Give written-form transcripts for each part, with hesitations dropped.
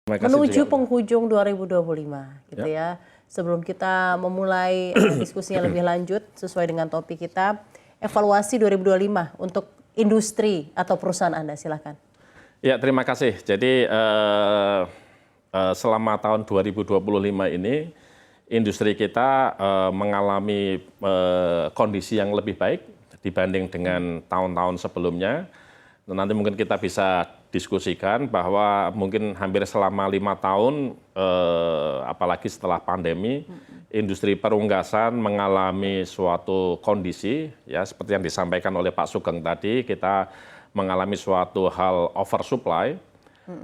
Menuju penghujung 2025 gitu ya. Sebelum kita memulai diskusinya lebih lanjut sesuai dengan topik kita, evaluasi 2025 untuk industri atau perusahaan Anda, silakan. Ya, terima kasih. Jadi selama tahun 2025 ini industri kita mengalami kondisi yang lebih baik dibanding dengan tahun-tahun sebelumnya. Nanti mungkin kita bisa diskusikan bahwa mungkin hampir selama 5 tahun, apalagi setelah pandemi, industri perunggasan mengalami suatu kondisi, ya seperti yang disampaikan oleh Pak Sugeng tadi, kita mengalami suatu hal oversupply,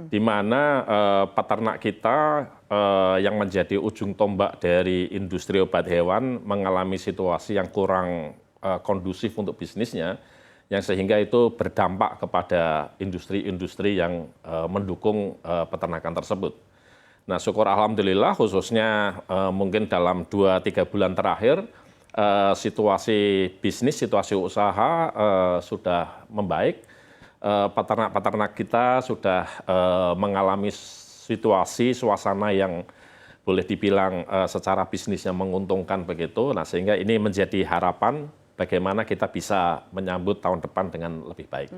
di mana peternak kita yang menjadi ujung tombak dari industri obat hewan mengalami situasi yang kurang kondusif untuk bisnisnya, yang sehingga itu berdampak kepada industri-industri yang mendukung peternakan tersebut. Nah, syukur alhamdulillah khususnya mungkin dalam 2-3 bulan terakhir situasi bisnis, situasi usaha sudah membaik. Peternak-peternak kita sudah mengalami situasi, suasana yang boleh dibilang secara bisnisnya menguntungkan begitu. Nah, sehingga ini menjadi harapan bagaimana kita bisa menyambut tahun depan dengan lebih baik.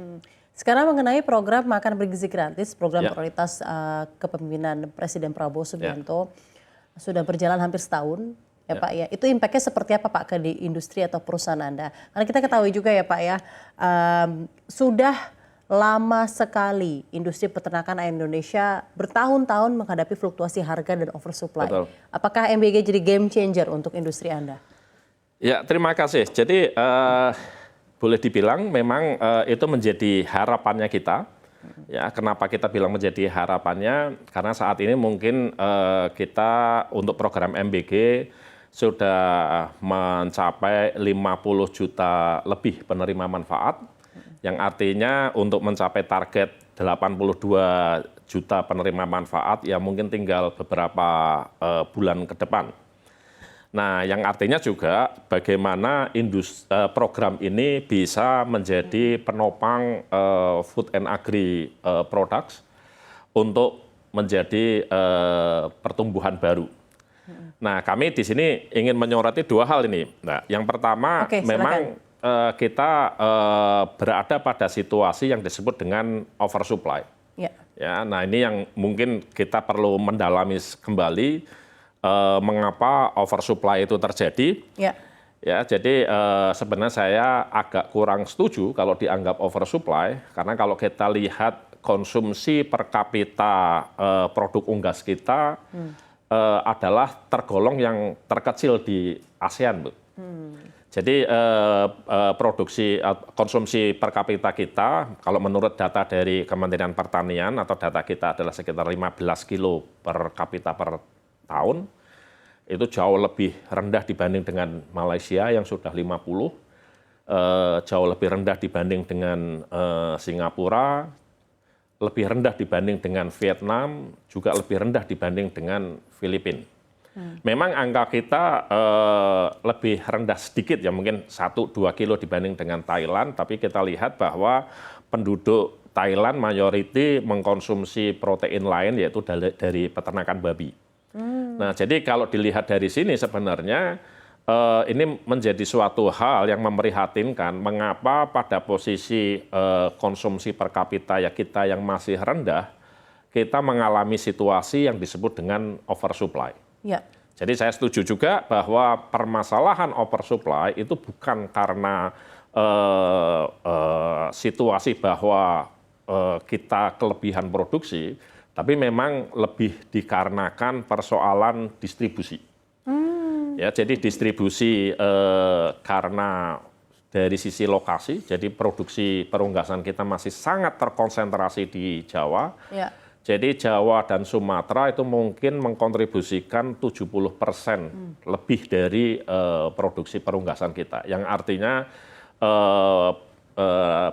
Sekarang mengenai program makan bergizi gratis, program prioritas kepemimpinan Presiden Prabowo Subianto sudah berjalan hampir setahun, ya Pak ya. Itu impactnya seperti apa Pak ke di industri atau perusahaan Anda? Karena kita ketahui juga ya Pak ya, sudah lama sekali industri peternakan ayam Indonesia bertahun-tahun menghadapi fluktuasi harga dan oversupply. Betul. Apakah MBG jadi game changer untuk industri Anda? Ya, terima kasih. Jadi boleh dibilang memang itu menjadi harapannya kita. Ya, kenapa kita bilang menjadi harapannya? Karena saat ini mungkin kita untuk program MBG sudah mencapai 50 juta lebih penerima manfaat, yang artinya untuk mencapai target 82 juta penerima manfaat ya mungkin tinggal beberapa bulan ke depan. Nah, yang artinya juga bagaimana program ini bisa menjadi penopang food and agri products untuk menjadi pertumbuhan baru. Nah, kami di sini ingin menyoroti 2 hal ini. Nah, yang pertama memang kita berada pada situasi yang disebut dengan oversupply. Ya, nah ini yang mungkin kita perlu mendalami kembali. Mengapa oversupply itu terjadi? Ya, jadi sebenarnya saya agak kurang setuju kalau dianggap oversupply, karena kalau kita lihat konsumsi per kapita produk unggas kita adalah tergolong yang terkecil di ASEAN, Bu. Jadi konsumsi per kapita kita, kalau menurut data dari Kementerian Pertanian atau data kita adalah sekitar 15 kilo per kapita per tahun, itu jauh lebih rendah dibanding dengan Malaysia yang sudah 50, jauh lebih rendah dibanding dengan Singapura, lebih rendah dibanding dengan Vietnam, juga lebih rendah dibanding dengan Filipina. Memang angka kita lebih rendah sedikit ya, mungkin 1-2 kilo dibanding dengan Thailand, tapi kita lihat bahwa penduduk Thailand mayoriti mengkonsumsi protein lain yaitu dari peternakan babi. Nah, jadi kalau dilihat dari sini sebenarnya ini menjadi suatu hal yang memprihatinkan mengapa pada posisi konsumsi per kapita ya kita yang masih rendah, kita mengalami situasi yang disebut dengan oversupply. Ya. Jadi saya setuju juga bahwa permasalahan oversupply itu bukan karena situasi bahwa kita kelebihan produksi, tapi memang lebih dikarenakan persoalan distribusi. Ya, jadi distribusi karena dari sisi lokasi, jadi produksi perunggasan kita masih sangat terkonsentrasi di Jawa. Ya. Jadi Jawa dan Sumatera itu mungkin mengkontribusikan 70% lebih dari produksi perunggasan kita. Yang artinya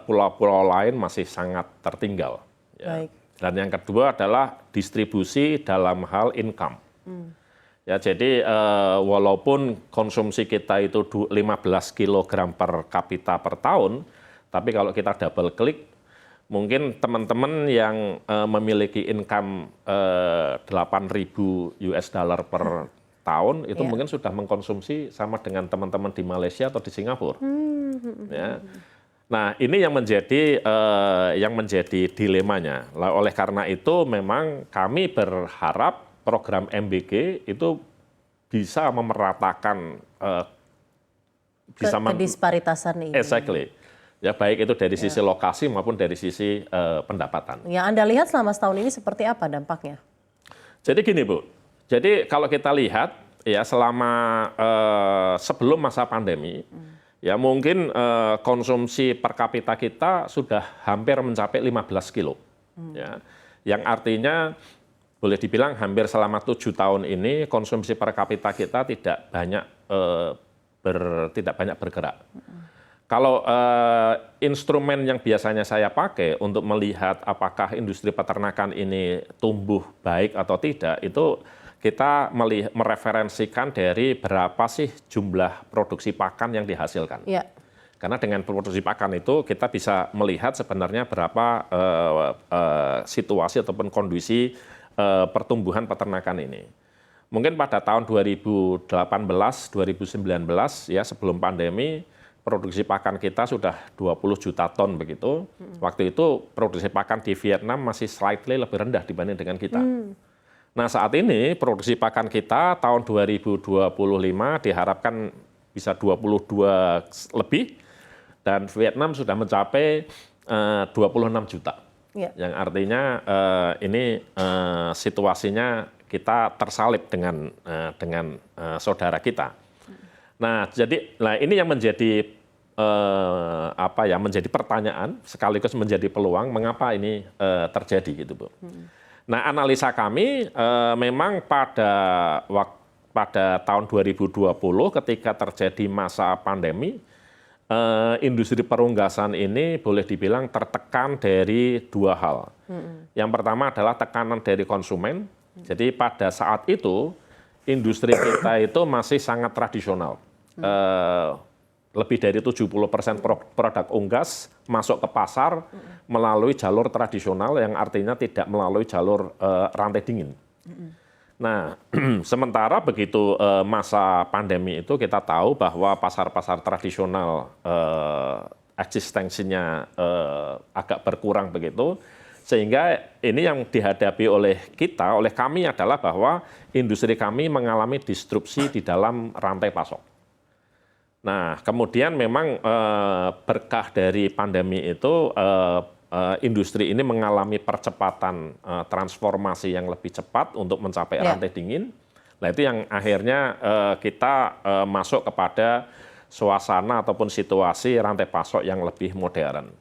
pulau-pulau lain masih sangat tertinggal. Ya. Baik. Dan yang kedua adalah distribusi dalam hal income. Ya, jadi walaupun konsumsi kita itu 15 kg per kapita per tahun, tapi kalau kita double klik, mungkin teman-teman yang memiliki income $8.000 per tahun itu Iya. mungkin sudah mengkonsumsi sama dengan teman-teman di Malaysia atau di Singapura. Ya. Nah, ini yang menjadi dilemanya. Oleh karena itu memang kami berharap program MBG itu bisa memeratakan kedisparitasan ini. exactly. Ya, baik itu dari sisi lokasi maupun dari sisi pendapatan. Yang Anda lihat selama setahun ini seperti apa dampaknya? Jadi gini, Bu. Jadi kalau kita lihat ya selama sebelum masa pandemi, ya mungkin konsumsi per kapita kita sudah hampir mencapai 15 kilo. Ya. Yang artinya boleh dibilang hampir selama 7 tahun ini konsumsi per kapita kita tidak banyak bergerak. Kalau instrumen yang biasanya saya pakai untuk melihat apakah industri peternakan ini tumbuh baik atau tidak, itu kita mereferensikan dari berapa sih jumlah produksi pakan yang dihasilkan. Ya. Karena dengan produksi pakan itu kita bisa melihat sebenarnya berapa situasi ataupun kondisi pertumbuhan peternakan ini. Mungkin pada tahun 2018, 2019 ya sebelum pandemi, produksi pakan kita sudah 20 juta ton begitu. Waktu itu produksi pakan di Vietnam masih slightly lebih rendah dibanding dengan kita. Nah, saat ini produksi pakan kita tahun 2025 diharapkan bisa 22 lebih dan Vietnam sudah mencapai 26 juta. Ya. Yang artinya ini situasinya kita tersalib dengan saudara kita. Nah, ini yang menjadi menjadi pertanyaan sekaligus menjadi peluang mengapa ini terjadi gitu, Bu. Nah, analisa kami memang pada tahun 2020 ketika terjadi masa pandemi, industri perunggasan ini boleh dibilang tertekan dari dua hal. Yang pertama adalah tekanan dari konsumen. Jadi pada saat itu industri kita itu masih sangat tradisional. Lebih dari 70% produk unggas masuk ke pasar melalui jalur tradisional yang artinya tidak melalui jalur rantai dingin. Nah, sementara begitu masa pandemi itu kita tahu bahwa pasar-pasar tradisional eksistensinya agak berkurang begitu, sehingga ini yang dihadapi oleh kami adalah bahwa industri kami mengalami disrupsi di dalam rantai pasok. Nah, kemudian memang berkah dari pandemi itu industri ini mengalami percepatan transformasi yang lebih cepat untuk mencapai rantai dingin. Nah, itu yang akhirnya kita masuk kepada suasana ataupun situasi rantai pasok yang lebih modern.